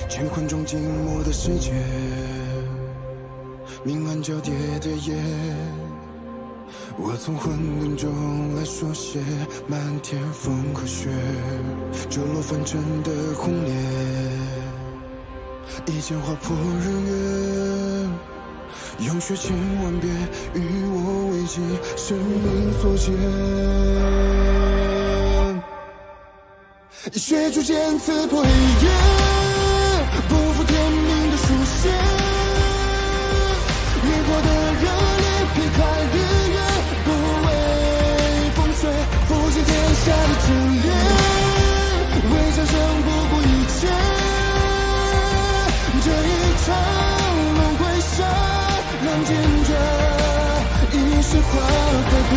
乾坤中静默的世界，明暗交叠的夜，我从混沌中来书写漫天风和雪，折落凡尘的红莲，一剑划破日月，用血千万遍与我为尽生命所见，以血铸剑刺破黑夜，不负天命的书写，烈火的热烈劈开日月，不畏风雪，复兴天下的真烈，为战胜不顾一切，这一场轮回杀，让见证一世化改变。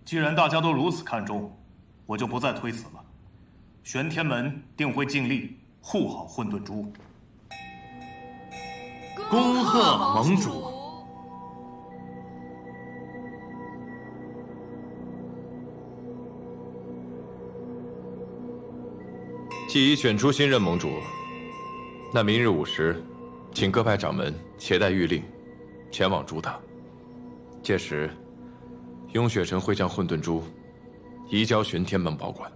既然大家都如此看重，我就不再推辞了。玄天门定会尽力护好混沌珠。恭贺盟主！既已选出新任盟主，那明日午时，请各派掌门携带谕令，前往朱塔。届时，雍雪神会将混沌珠移交玄天门保管。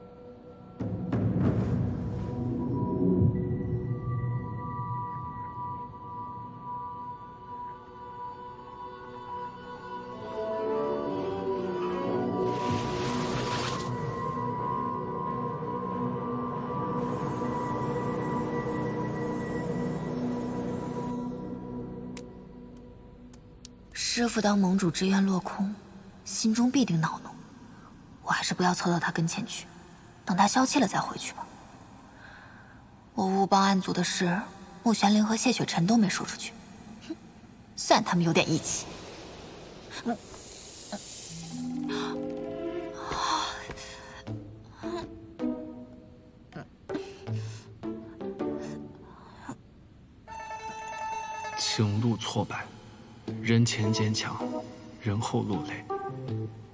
师父当盟主之愿落空，心中必定恼怒。我还是不要凑到他跟前去，等他消气了再回去吧。我误报暗族的事，穆玄灵和谢雪晨都没说出去，哼，算他们有点义气。情路挫败，人前坚强，人后落泪。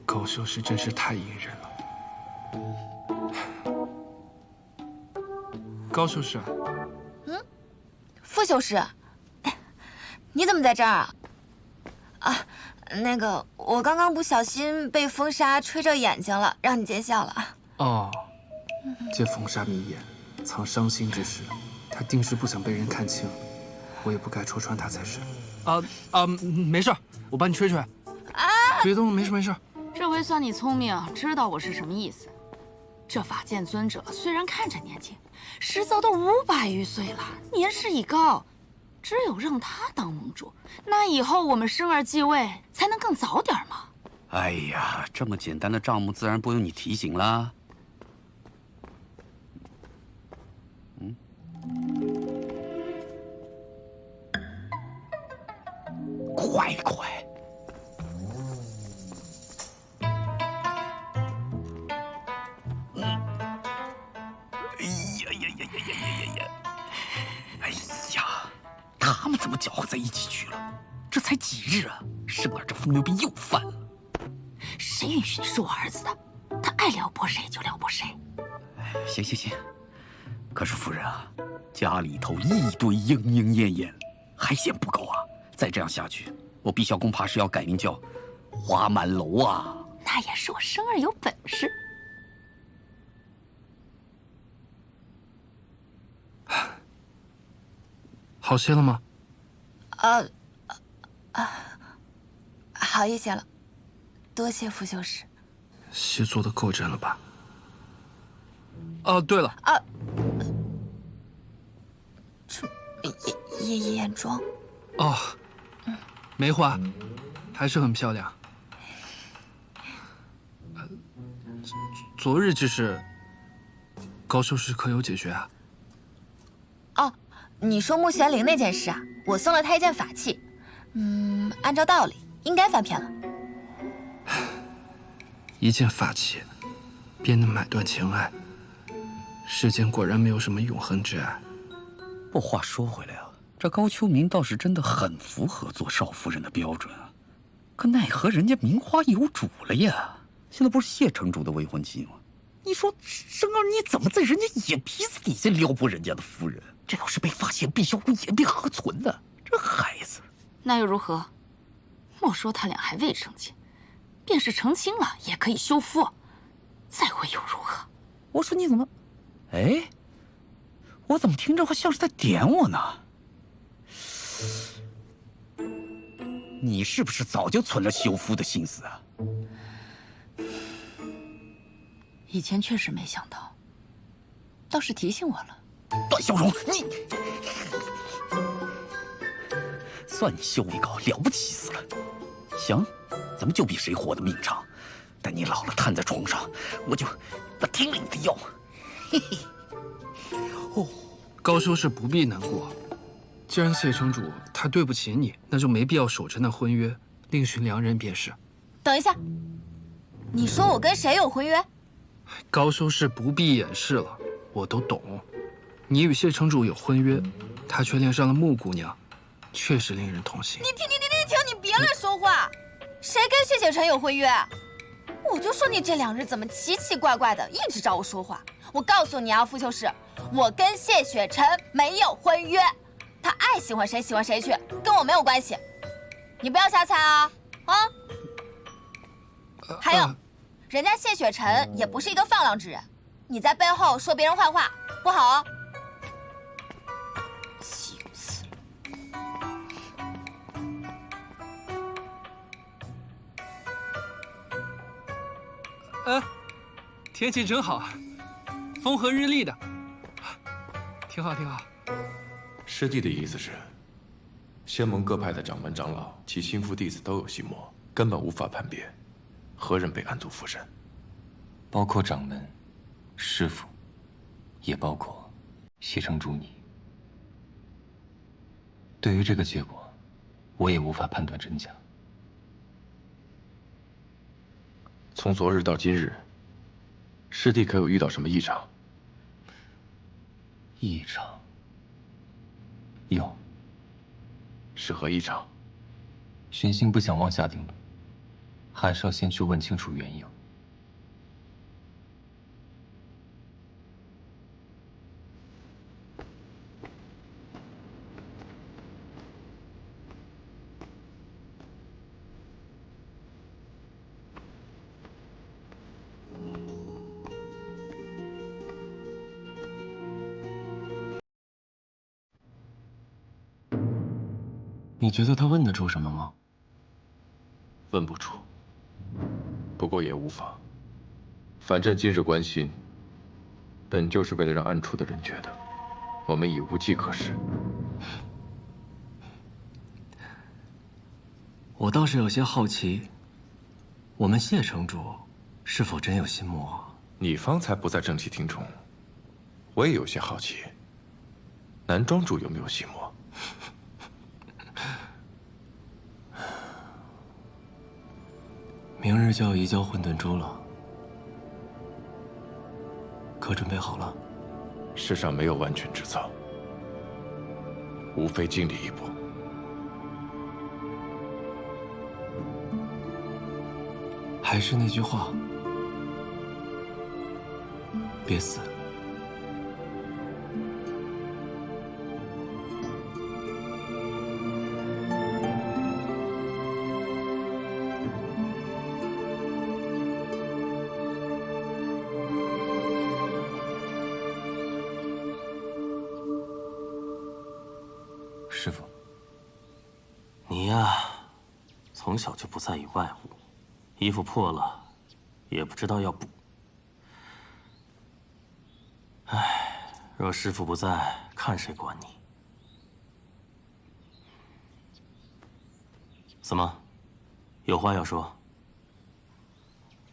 高修士真是太隐忍了。高修士，傅修士，你怎么在这儿啊？啊，那个，我刚刚不小心被风沙吹着眼睛了，让你见笑了啊。哦，借风沙迷眼，藏伤心之事，他定是不想被人看清，我也不该戳穿他才是。没事，我帮你吹吹。啊！别动了，没事没事。这回算你聪明，知道我是什么意思。这法剑尊者虽然看着年轻，实则都500余岁了，年事已高。只有让他当盟主，那以后我们生儿继位才能更早点嘛。哎呀，这么简单的账目，自然不用你提醒啦。快快！哎呀，他们怎么搅和在一起去了？这才几日啊，生儿这风流病又犯了。谁允许你是我儿子的？他爱撩拨谁就撩拨谁。行行行，可是夫人啊，家里头一堆莺莺燕燕，还嫌不够啊！再这样下去，我毕孝公怕是要改名叫花满楼啊！那也是我生儿有本事。好些了吗？好一些了，多谢傅修士。戏做的够真了吧？哦，对了，这眼妆。哦，梅花，还是很漂亮。昨日之事，高修士可有解决啊？哦，你说穆玄灵那件事啊，我送了他一件法器，按照道理应该翻篇了。一件法器，便能买断情爱，世间果然没有什么永恒之爱。不，话说回来啊，这高秋明倒是真的很符合做少夫人的标准啊。可奈何人家名花有主了呀，现在不是谢城主的未婚妻吗？你说生儿你怎么在人家眼皮子底下撩拨人家的夫人？这要是被发现，毕萧公颜面何存呢？这孩子，那又如何？莫说他俩还未成亲，便是成亲了，也可以休夫，再会又如何？我说你怎么，哎，我怎么听着话像是在点我呢？你是不是早就存了休夫的心思啊？以前确实没想到，倒是提醒我了。段小荣，你算你修为高，了不起死了。行，咱们就比谁活得命长。等你老了瘫在床上，我听了你的药。嘿嘿。哦，高修士不必难过。既然谢城主他对不起你，那就没必要守着那婚约，另寻良人便是。等一下，你说我跟谁有婚约？高修士不必掩饰了，我都懂。你与谢城主有婚约，他却恋上了穆姑娘，确实令人痛心。你停！你别乱说话。谁跟谢雪辰有婚约？我就说你这2日怎么奇奇怪怪的，一直找我说话。我告诉你啊，傅修士，我跟谢雪辰没有婚约，他爱喜欢谁喜欢谁去，跟我没有关系。你不要瞎猜啊！啊！还有，人家谢雪辰也不是一个放浪之人，你在背后说别人坏话不好哦。气死！天气真好，风和日丽的，挺好挺好。师弟的意思是，仙盟各派的掌门长老及心腹弟子都有心魔，根本无法判别何人被暗族附身，包括掌门、师傅，也包括谢城主你。对于这个结果，我也无法判断真假。从昨日到今日，师弟可有遇到什么异常？异常？有。是何异常？玄心不想妄下定论，还是要先去问清楚缘由。你觉得他问得出什么吗？问不出，不过也无妨。反正今日关心，本就是为了让暗处的人觉得我们已无计可施。我倒是有些好奇，我们谢城主是否真有心魔？你方才不在正气厅中，我也有些好奇，南庄主有没有心魔？明日就要移交混沌珠了，可准备好了？世上没有完全之策，无非尽力一搏。还是那句话，别死。师傅，你呀，从小就不在意外物，衣服破了，也不知道要补。唉，若师傅不在，看谁管你？怎么，有话要说？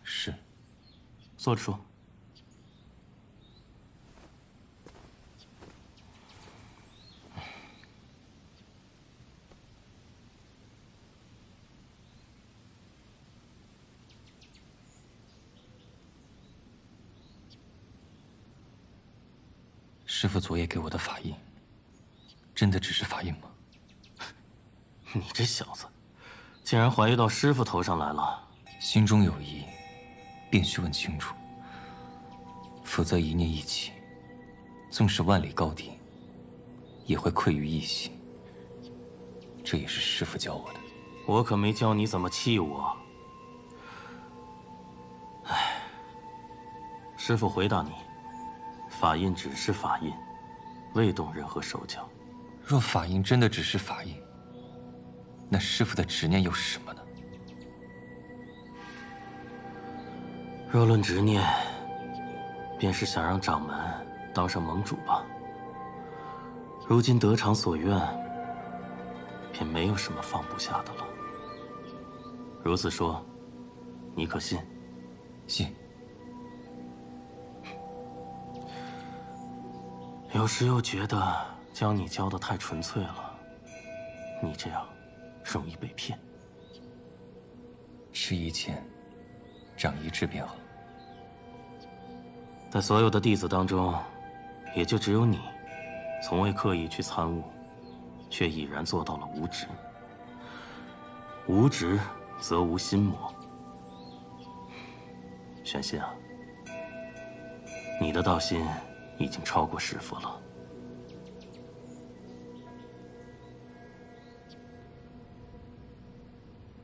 是，坐着说。师父昨夜给我的法印，真的只是法印吗？你这小子，竟然怀疑到师父头上来了。心中有疑，便须问清楚，否则一念一起，纵使万里高低，也会溃于一息。这也是师父教我的。我可没教你怎么气我。唉，师父回答你，法印只是法印，未动任何手脚。若法印真的只是法印，那师父的执念又是什么呢？若论执念，便是想让掌门当上盟主吧。如今得偿所愿，便没有什么放不下的了。如此说，你可信？信。有时又觉得将你教得太纯粹了，你这样容易被骗。吃一堑，长一智便好。在所有的弟子当中，也就只有你，从未刻意去参悟，却已然做到了无执。无执则无心魔。玄心啊，你的道心已经超过师父了。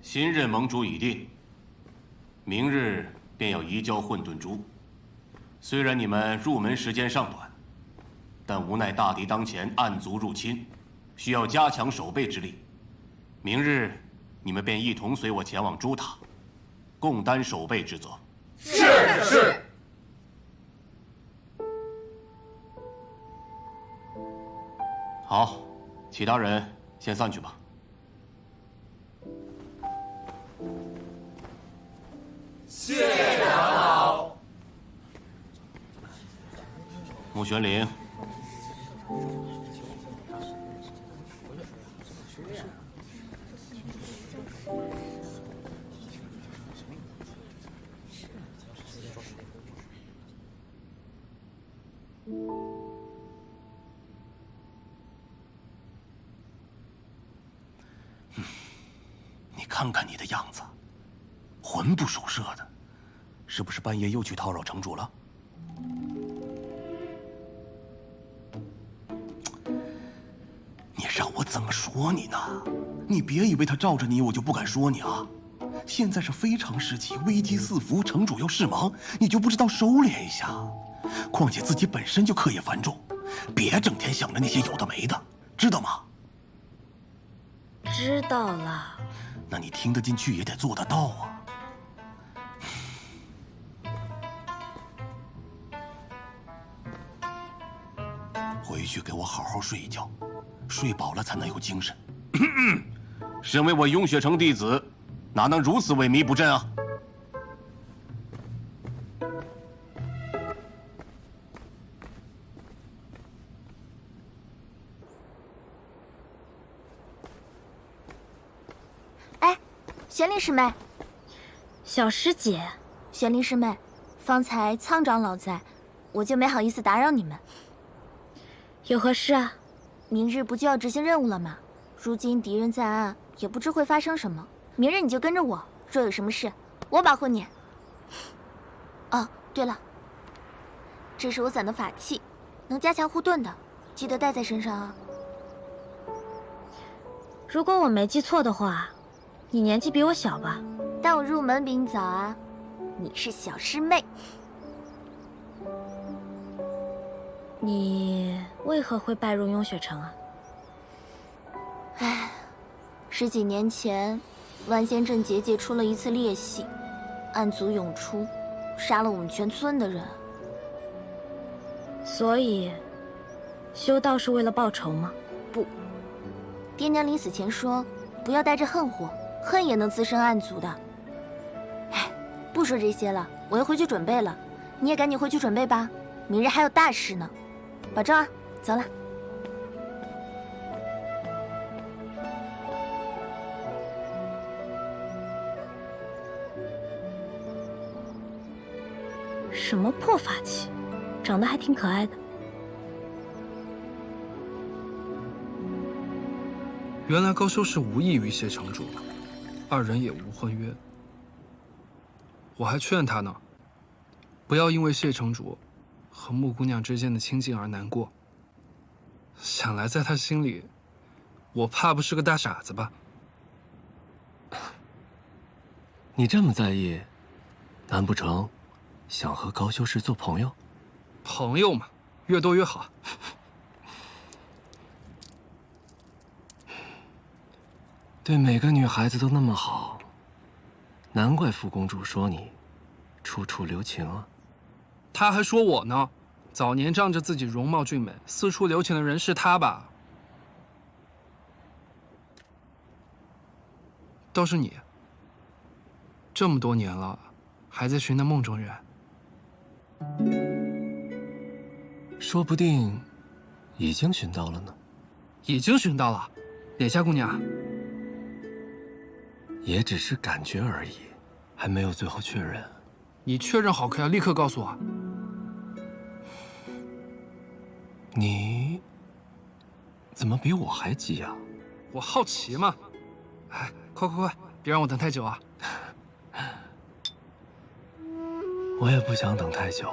新任盟主已定，明日便要移交混沌珠。虽然你们入门时间尚短，但无奈大敌当前，暗族入侵，需要加强守备之力。明日你们便一同随我前往珠塔，共担守备之责。是。好，其他人先散去吧。谢长老。穆玄灵，你看看你的样子，魂不守舍的，是不是半夜又去叨扰城主了？你让我怎么说你呢？你别以为他罩着你，我就不敢说你啊！现在是非常时期，危机四伏，城主要事忙，你就不知道收敛一下？况且自己本身就课业繁重，别整天想着那些有的没的，知道吗？知道了。那你听得进去也得做得到啊！回去给我好好睡一觉，睡饱了才能有精神。身为我雍雪城弟子，哪能如此萎靡不振啊？哎，玄灵师妹，小师姐，玄灵师妹，方才苍长老在，我就没好意思打扰你们。有何事啊？明日不就要执行任务了吗？如今敌人在暗，也不知会发生什么。明日你就跟着我，若有什么事，我保护你。哦，对了，这是我攒的法器，能加强护盾的，记得带在身上啊。如果我没记错的话，你年纪比我小吧？但我入门比你早啊，你是小师妹。你为何会拜入雍雪城啊？唉，10几年前，万仙镇结界出了一次裂隙，暗族涌出，杀了我们全村的人。所以，修道是为了报仇吗？不，爹娘临死前说，不要带着恨火，恨也能滋生暗族的。唉，不说这些了，我要回去准备了，你也赶紧回去准备吧，明日还有大事呢。保重啊，走了。什么破法器，长得还挺可爱的。原来高修氏无意于谢城主，二人也无婚约。我还劝他呢，不要因为谢城主和穆姑娘之间的亲近而难过。想来在他心里，我怕不是个大傻子吧？你这么在意，难不成想和高修氏做朋友？朋友嘛，越多越好。对每个女孩子都那么好，难怪副公主说你处处留情啊。他还说我呢，早年仗着自己容貌俊美，四处留情的人是他吧？倒是你，这么多年了，还在寻那梦中人。说不定已经寻到了呢。已经寻到了，哪家姑娘？也只是感觉而已，还没有最后确认。你确认好可要立刻告诉我。你怎么比我还急呀？我好奇嘛。哎，快快快，别让我等太久啊！我也不想等太久。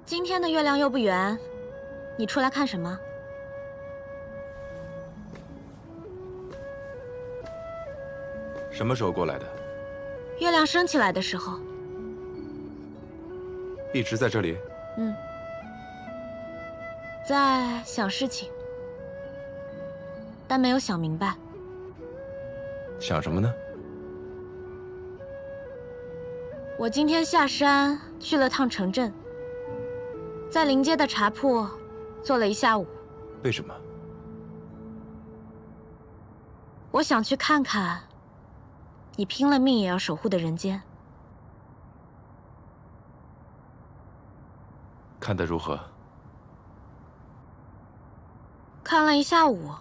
今天的月亮又不圆，你出来看什么？什么时候过来的？月亮升起来的时候。一直在这里？在想事情，但没有想明白。想什么呢？我今天下山去了趟城镇，在临街的茶铺坐了一下午。为什么？我想去看看你拼了命也要守护的人间。看得如何？看了一下午，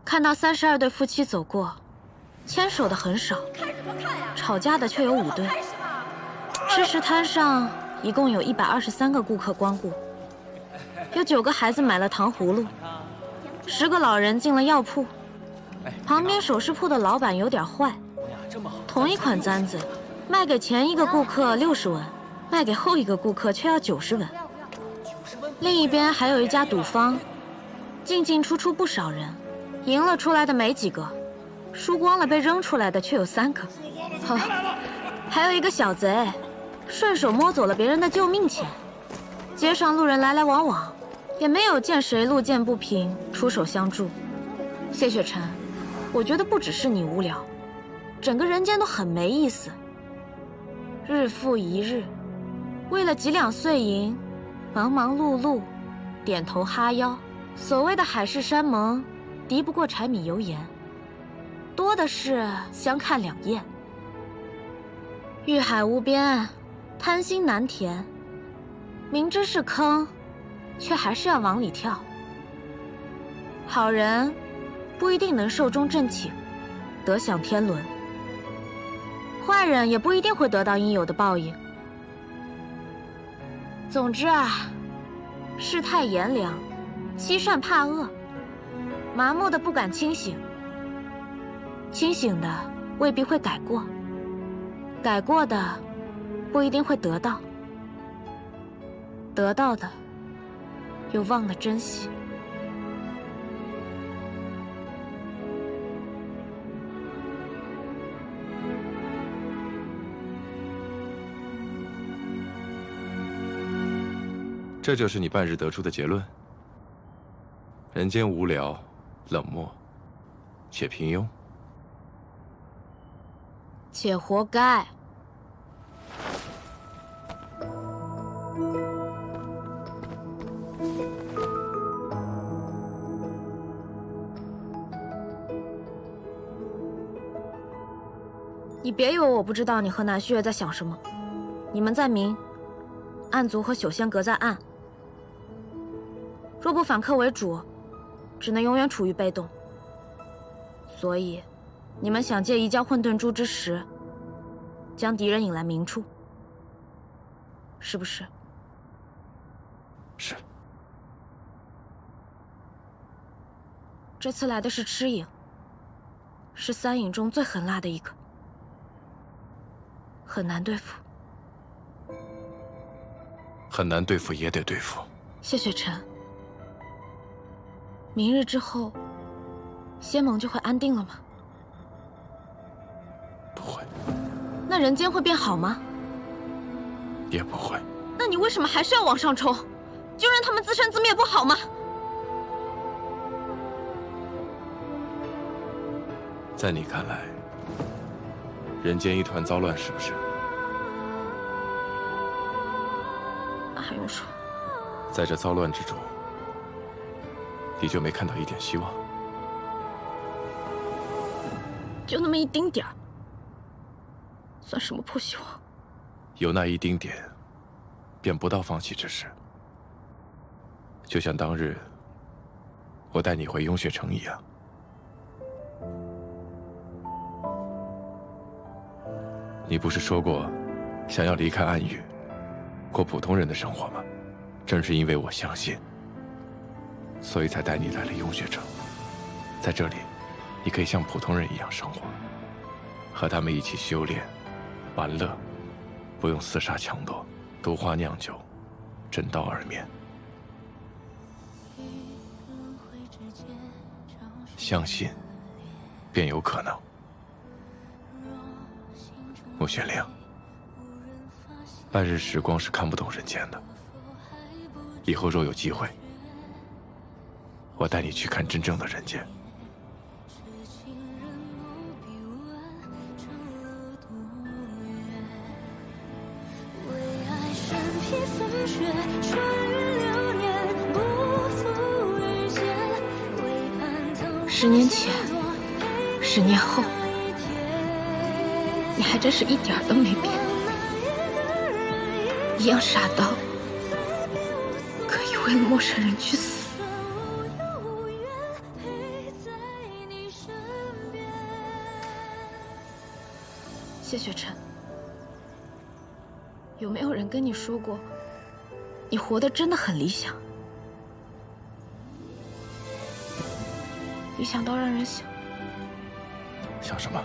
看到32对夫妻走过，牵手的很少，吵架的却有5对。吃食摊上一共有123个顾客光顾，有9个孩子买了糖葫芦，10个老人进了药铺。旁边首饰铺的老板有点坏，同一款簪子，卖给前一个顾客60文，卖给后一个顾客却要90文。另一边还有一家赌坊，进进出出不少人，赢了出来的没几个，输光了被扔出来的却有3个。还有一个小贼，顺手摸走了别人的救命钱。街上路人来来往往，也没有见谁路见不平出手相助。谢雪晨，我觉得不只是你无聊，整个人间都很没意思。日复一日，为了几两碎银，忙忙碌碌，点头哈腰。所谓的海誓山盟，敌不过柴米油盐，多的是相看两厌。欲海无边，贪心难填，明知是坑，却还是要往里跳。好人不一定能寿终正寝，得享天伦；坏人也不一定会得到应有的报应。总之啊，世态炎凉，欺善怕恶，麻木的不敢清醒，清醒的未必会改过，改过的不一定会得到，得到的又忘了珍惜。这就是你半日得出的结论？人间无聊、冷漠，且平庸，且活该。你别以为我不知道你和南旭月在想什么，你们在明，暗族和朽仙阁在暗，若不反客为主，只能永远处于被动。所以，你们想借移交混沌珠之时，将敌人引来明处，是不是？是。这次来的是赤影，是三影中最狠辣的一个，很难对付。很难对付也得对付。谢雪晨，明日之后，仙盟就会安定了吗？不会。那人间会变好吗？也不会。那你为什么还是要往上冲？就让他们自生自灭不好吗？在你看来，人间一团糟乱，是不是？那还用说？在这糟乱之中，你就没看到一点希望？就那么一丁点儿，算什么破希望？有那一丁点，便不到放弃之时。就像当日我带你回雍雪城一样。你不是说过，想要离开暗域，过普通人的生活吗？正是因为我相信，所以才带你来了雍雪城。在这里，你可以像普通人一样生活，和他们一起修炼、玩乐，不用厮杀抢夺、毒花酿酒、枕刀而眠。相信，便有可能。穆玄灵，半日时光是看不懂人间的。以后若有机会，我带你去看真正的人间。10年前，10年后，你还真是一点儿都没变，一样傻到可以为了陌生人去死。谢雪晨，有没有人跟你说过，你活得真的很理想？理想到让人想。想什么？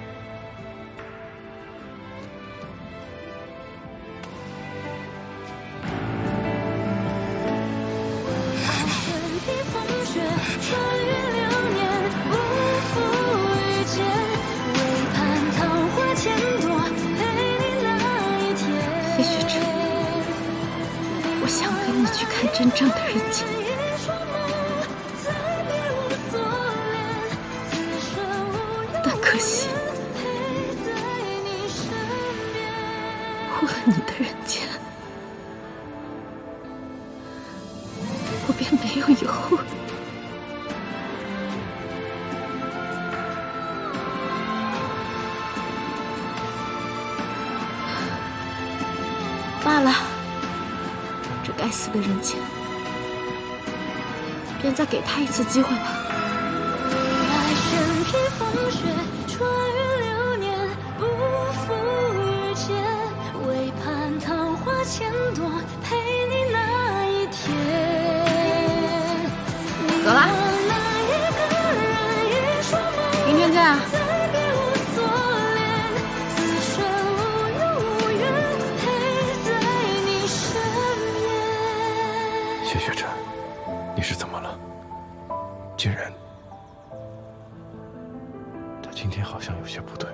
谢雪晨，我想跟你去看真正的人间。可惜，我和你的人间，我便没有以后了。罢了，这该死的人间，便再给他一次机会吧。穿越流年，不负遇见，唯盼桃花千朵，陪你那一天。走啦，明天见啊！谢雪晨，你是怎么了？竟然……今天好像有些不对，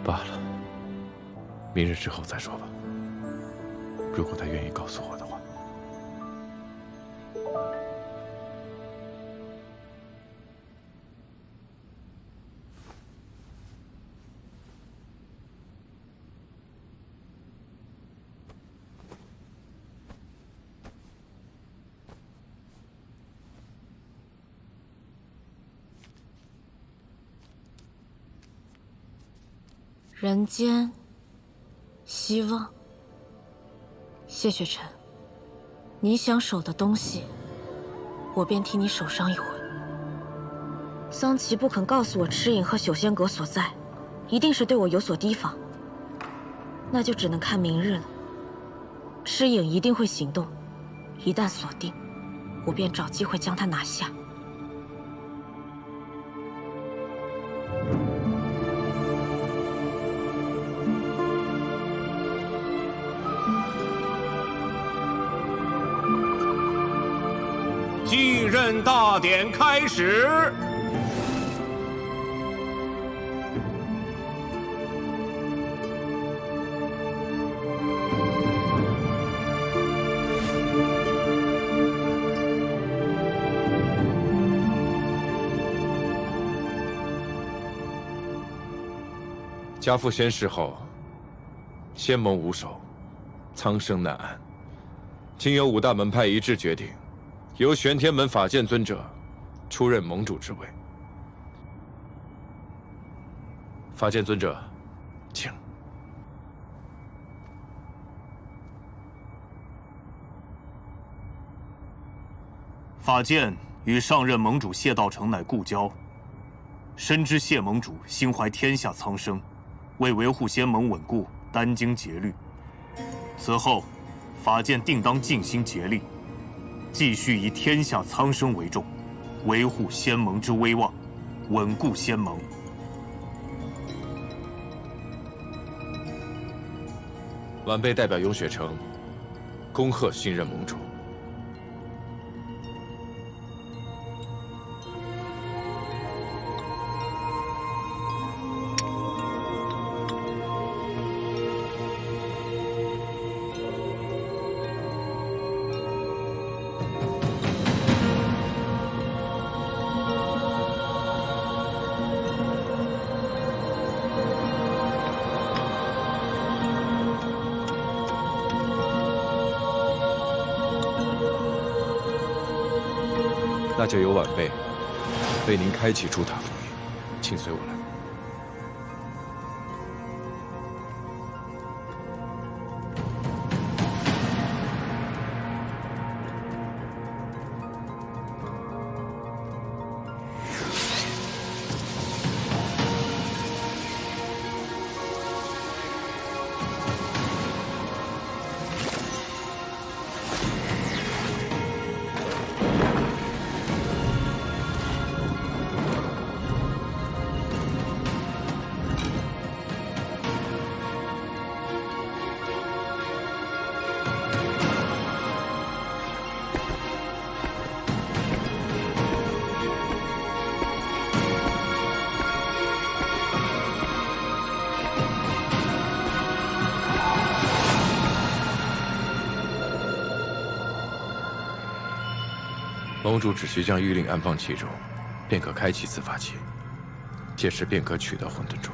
罢了，明日之后再说吧。如果他愿意告诉我的话。人间，希望，谢雪晨，你想守的东西，我便替你守上一回。桑琪不肯告诉我赤影和朽仙阁所在，一定是对我有所提防。那就只能看明日了。赤影一定会行动，一旦锁定，我便找机会将他拿下。继任大典开始。家父仙逝后，仙盟无首，苍生难安。经由5大门派一致决定，由玄天门法剑尊者出任盟主之位。法剑尊者，请。法剑与上任盟主谢道成乃故交，深知谢盟主心怀天下苍生，为维护仙盟稳固，殚精竭虑。此后，法剑定当尽心竭力，继续以天下苍生为重，维护仙盟之威望，稳固仙盟。晚辈代表永雪城，恭贺新任盟主。那就由晚辈为您开启朱塔封印，请随我来。盟主只需将玉令安放其中，便可开启此法器，届时便可取得混沌珠。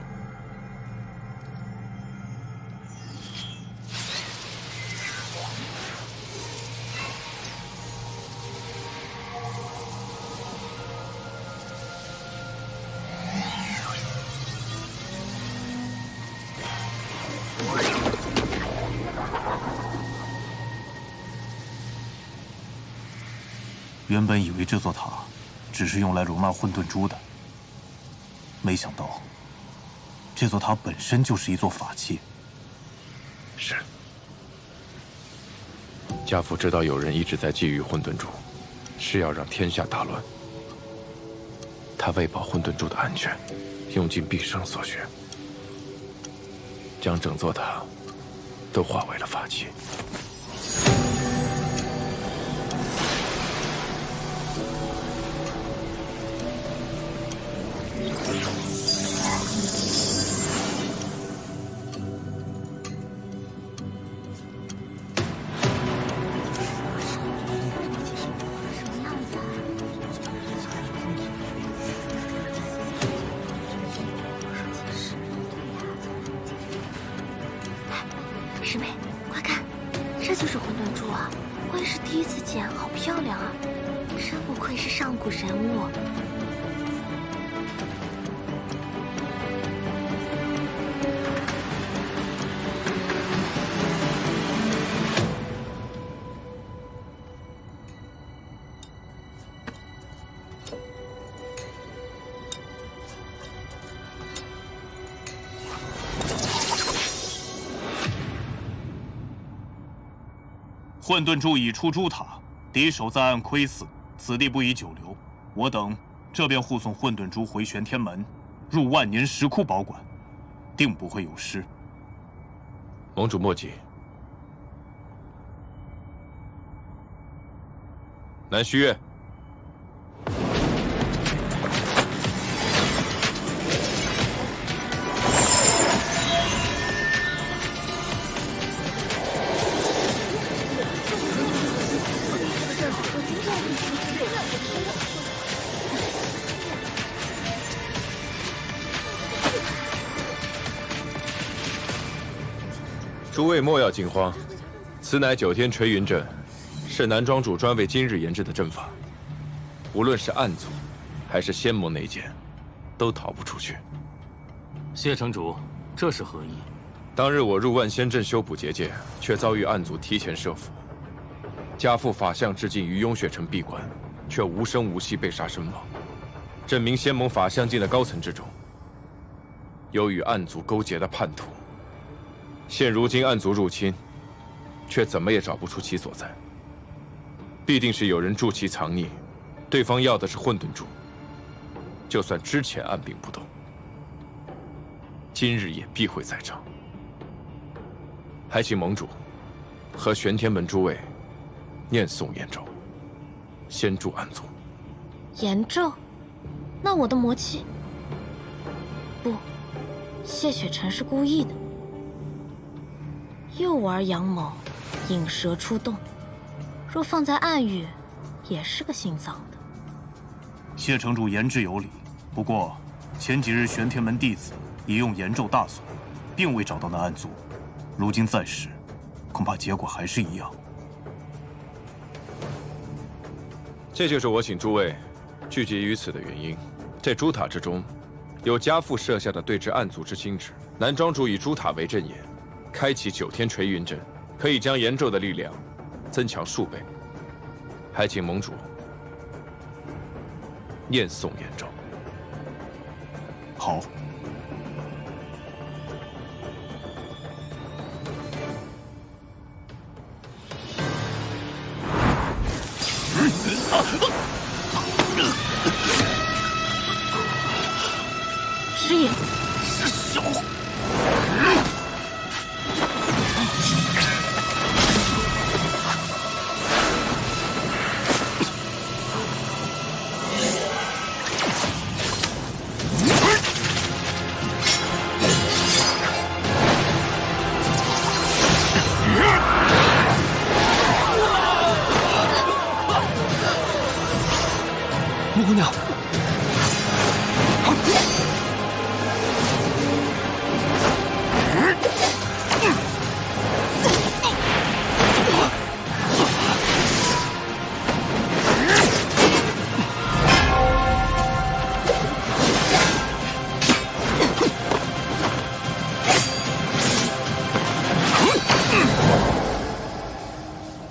原本以为这座塔只是用来容纳混沌珠的，没想到这座塔本身就是一座法器。是。家父知道有人一直在觊觎混沌珠，是要让天下大乱。他为保混沌珠的安全，用尽毕生所学，将整座塔都化为了法器。师妹，快看，这就是混沌珠啊！我也是第一次见，好漂亮啊！真不愧是上古神物。混沌柱已出朱塔，敌手在岸窥伺，此地不宜久留。我等这便护送混沌珠回玄天门，入万年石窟保管，定不会有失。盟主莫急。南虚月。 诸位莫要惊慌，此乃9天垂云阵，是南庄主专为今日研制的阵法。无论是暗族，还是仙盟内奸，都逃不出去。谢城主，这是何意？当日我入万仙阵修补结界，却遭遇暗族提前设伏，家父法相之境于雍雪城闭关，却无声无息被杀身亡。镇明仙盟法相境的高层之中，有与暗族勾结的叛徒。 现如今暗族入侵，却怎么也找不出其所在。必定是有人助其藏匿，对方要的是混沌珠。就算之前按兵不动，今日也必会在场。还请盟主和玄天门诸位念诵延咒，先助暗族。延咒？那我的魔气？不，谢雪晨是故意的。 又玩阳谋，引蛇出洞。若放在暗域，也是个姓臧的。谢城主言之有理，不过前几日玄天门弟子已用延咒大锁，并未找到那暗族。如今再试，恐怕结果还是一样。这就是我请诸位聚集于此的原因。这朱塔之中，有家父设下的对峙暗族之心旨。南庄主以朱塔为阵眼。 开启9天垂云阵，可以将延咒的力量增强数倍。还请盟主念诵延咒。好。师爷，失手。 木姑娘，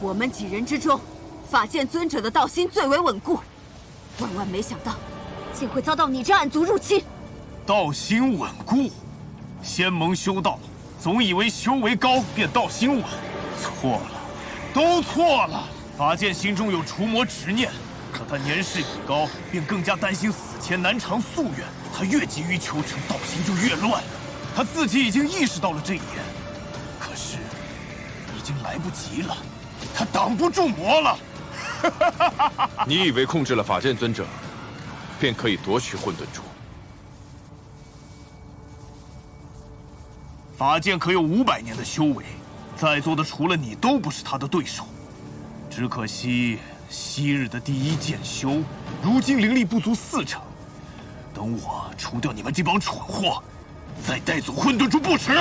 我们几人之中，法剑尊者的道心最为稳固。 万万没想到，竟会遭到你这暗族入侵。道心稳固，仙盟修道，总以为修为高便道心稳，错了，都错了。法剑心中有除魔执念，可他年事已高，便更加担心死前难偿夙愿。他越急于求成，道心就越乱。他自己已经意识到了这一点，可是已经来不及了，他挡不住魔了。 你以为控制了法剑尊者，便可以夺取混沌珠？法剑可有500年的修为，在座的除了你都不是他的对手。只可惜昔日的第一剑修，如今灵力不足40%。等我除掉你们这帮蠢货，再带走混沌珠不迟。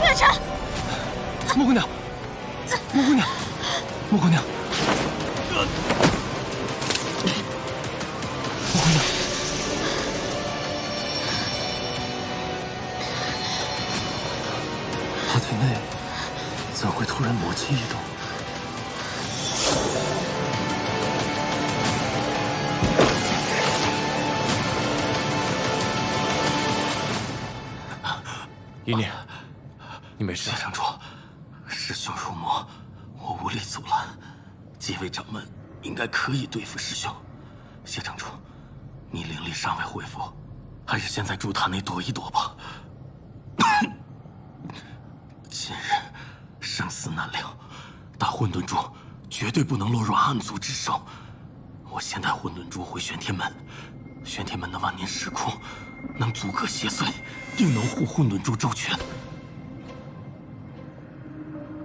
月晨，木姑娘。 木姑娘，木姑娘，木姑娘，她体内怎会突然魔气异动？一念，你没事？谢城主，师兄入魔，我无力阻拦。几位掌门应该可以对付师兄。谢城主，你灵力尚未恢复，还是先在珠塔内躲一躲吧。今日生死难料，大混沌珠绝对不能落入暗族之手。我先带混沌珠回玄天门，玄天门的万年石窟能阻隔邪祟，定能护混沌珠周全。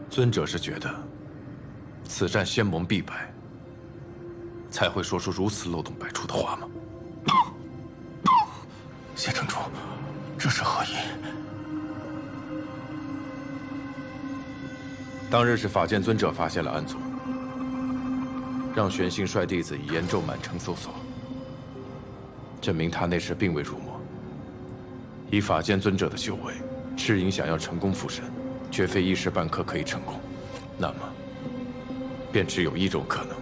尊者是觉得此战仙盟必败，才会说出如此漏洞百出的话吗？谢城主，这是何意？当日是法剑尊者发现了暗族，让玄星率弟子以炎咒满城搜索，证明他那时并未入魔。以法剑尊者的修为，赤影想要成功附身，绝非一时半刻可以成功。那么，便只有一种可能：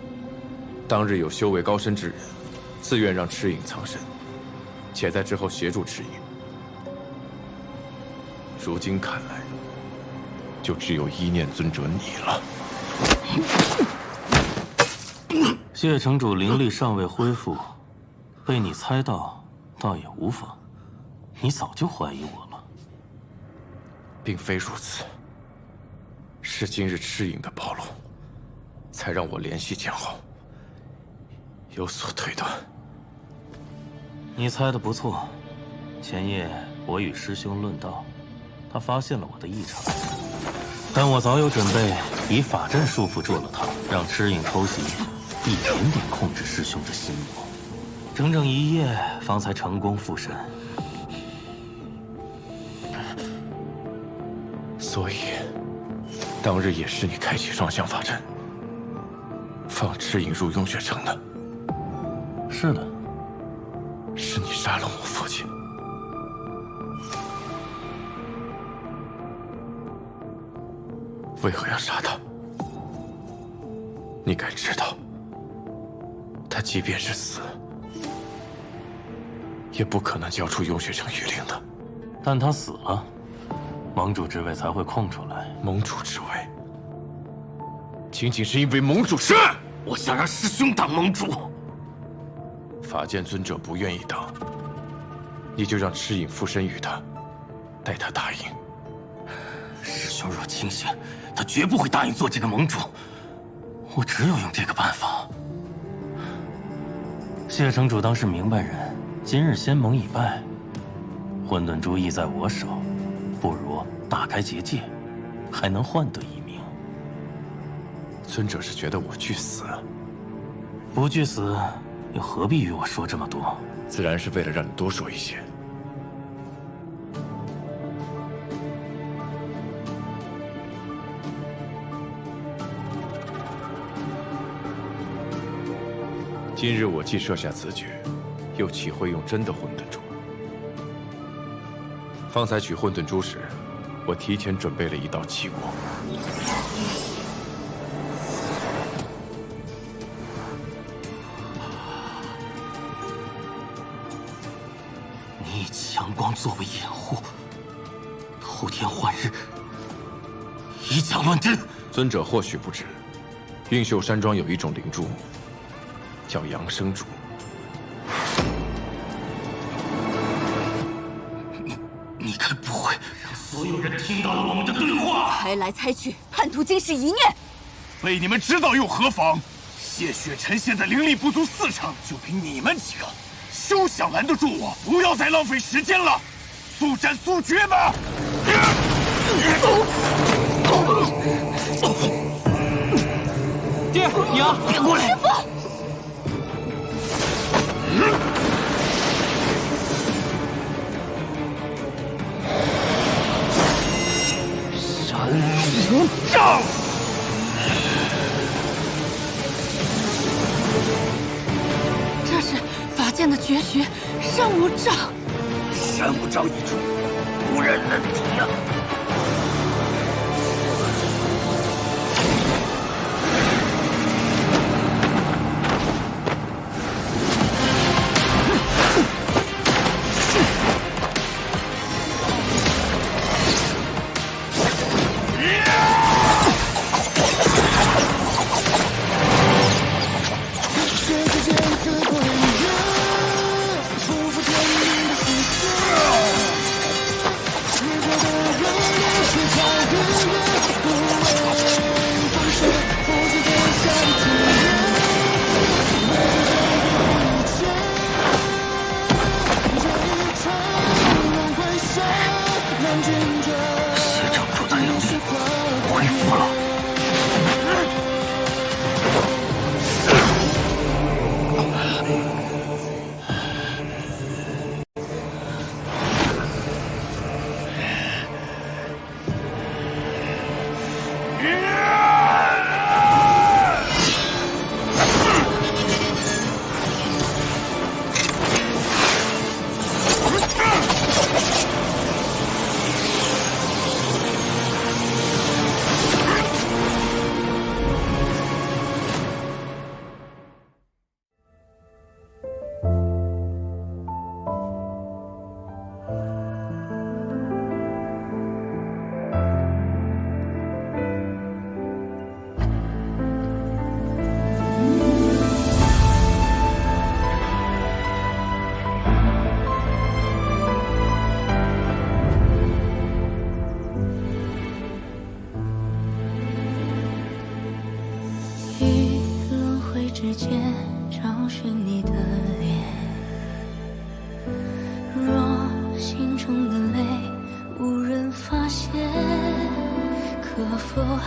当日有修为高深之人，自愿让赤影藏身，且在之后协助赤影。如今看来，就只有依念尊者你了。谢城主灵力尚未恢复，被你猜到，倒也无妨。你早就怀疑我了。并非如此，是今日赤影的暴露，才让我联系前后，有所推断。你猜的不错。前夜我与师兄论道，他发现了我的异常，但我早有准备，以法阵束缚住了他，让赤影偷袭，一点点控制师兄的心魔，整整一夜方才成功附身。所以，当日也是你开启双向法阵，放赤影入雍血城的。是的，是你杀了我父亲。为何要杀他？你该知道，他即便是死，也不可能交出雍血城谕令的。但他死了，盟主之位才会空出来。盟主之位，仅仅是因为盟主是我想让师兄当盟主。法剑尊者不愿意当，你就让赤影附身于他，待他答应。师兄若清醒，他绝不会答应做这个盟主。我只有用这个办法。谢城主当是明白人，今日仙盟已败，混沌珠亦在我手，不如打开结界，还能换得一命。尊者是觉得我惧死？不惧死，又何必与我说这么多？自然是为了让你多说一些。今日我既设下此举，又岂会用真的混沌珠？方才取混沌珠时，我提前准备了一道奇果。你以强光作为掩护，偷天换日，以假乱真。尊者或许不知，运秀山庄有一种灵珠，叫阳生珠。你该不会让所有人听到了我们的对话？猜来猜去，叛徒竟是一念。被你们知道又何妨？谢雪晨现在灵力不足4成，就凭你们几个，休想拦得住我！不要再浪费时间了，速战速决吧！爹，娘，别过来！师父。山无障。这是法剑的绝学，山无障。山无障一出，无人能敌呀！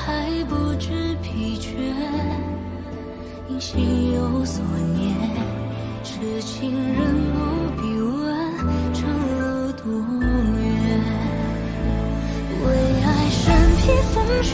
还不知疲倦，因心有所念，痴情人不必问长路多远。为爱身披风雪。